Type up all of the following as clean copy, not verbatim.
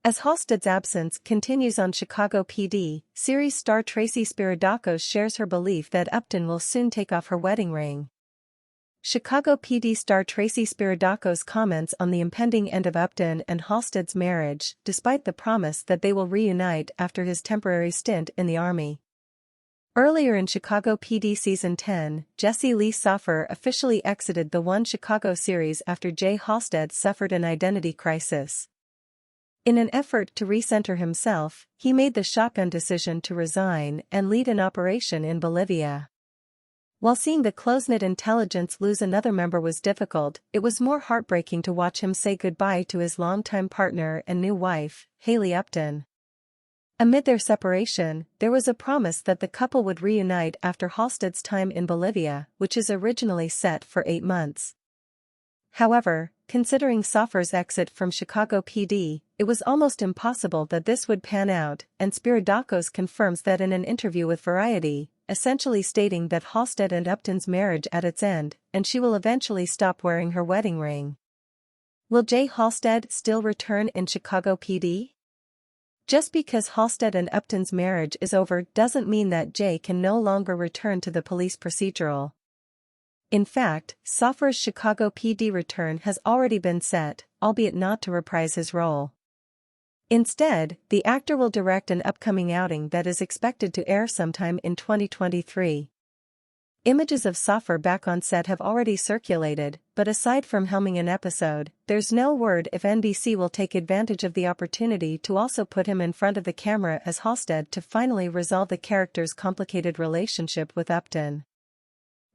As Halstead's absence continues on Chicago PD, series star Tracy Spiridakos shares her belief that Upton will soon take off her wedding ring. Chicago PD star Tracy Spiridakos comments on the impending end of Upton and Halstead's marriage, despite the promise that they will reunite after his temporary stint in the Army. Earlier in Chicago PD Season 10, Jesse Lee Soffer officially exited the One Chicago series after Jay Halstead suffered an identity crisis. In an effort to recenter himself, he made the shotgun decision to resign and lead an operation in Bolivia. While seeing the close-knit intelligence lose another member was difficult, it was more heartbreaking to watch him say goodbye to his longtime partner and new wife, Hailey Upton. Amid their separation, there was a promise that the couple would reunite after Halstead's time in Bolivia, which is originally set for 8 months. However, considering Soffer's exit from Chicago PD, it was almost impossible that this would pan out, and Spiridakos confirms that in an interview with Variety, essentially stating that Halstead and Upton's marriage at its end, and she will eventually stop wearing her wedding ring. Will Jay Halstead still return in Chicago PD? Just because Halstead and Upton's marriage is over doesn't mean that Jay can no longer return to the police procedural. In fact, Soffer's Chicago PD return has already been set, albeit not to reprise his role. Instead, the actor will direct an upcoming outing that is expected to air sometime in 2023. Images of Soffer back on set have already circulated, but aside from helming an episode, there's no word if NBC will take advantage of the opportunity to also put him in front of the camera as Halstead to finally resolve the character's complicated relationship with Upton.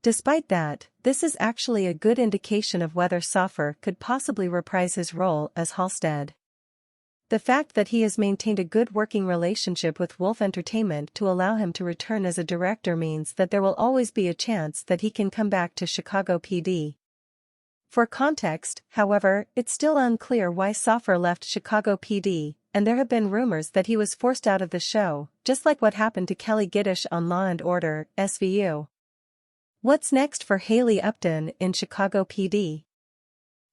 Despite that, this is actually a good indication of whether Soffer could possibly reprise his role as Halstead. The fact that he has maintained a good working relationship with Wolf Entertainment to allow him to return as a director means that there will always be a chance that he can come back to Chicago PD. For context, however, it's still unclear why Soffer left Chicago PD, and there have been rumors that he was forced out of the show, just like what happened to Kelly Giddish on Law & Order, SVU. What's next for Hailey Upton in Chicago PD?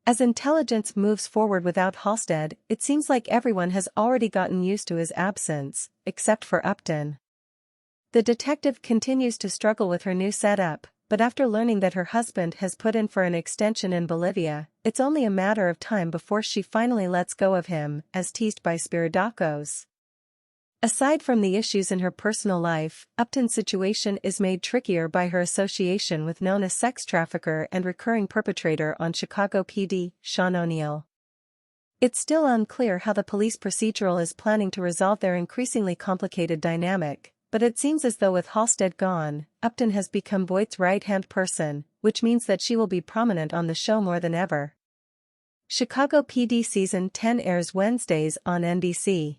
As intelligence moves forward without Halstead, it seems like everyone has already gotten used to his absence, except for Upton. The detective continues to struggle with her new setup, but after learning that her husband has put in for an extension in Bolivia, it's only a matter of time before she finally lets go of him, as teased by Spiridakos. Aside from the issues in her personal life, Upton's situation is made trickier by her association with known as sex trafficker and recurring perpetrator on Chicago PD, Sean O'Neill. It's still unclear how the police procedural is planning to resolve their increasingly complicated dynamic, but it seems as though with Halstead gone, Upton has become Voight's right-hand person, which means that she will be prominent on the show more than ever. Chicago PD Season 10 airs Wednesdays on NBC.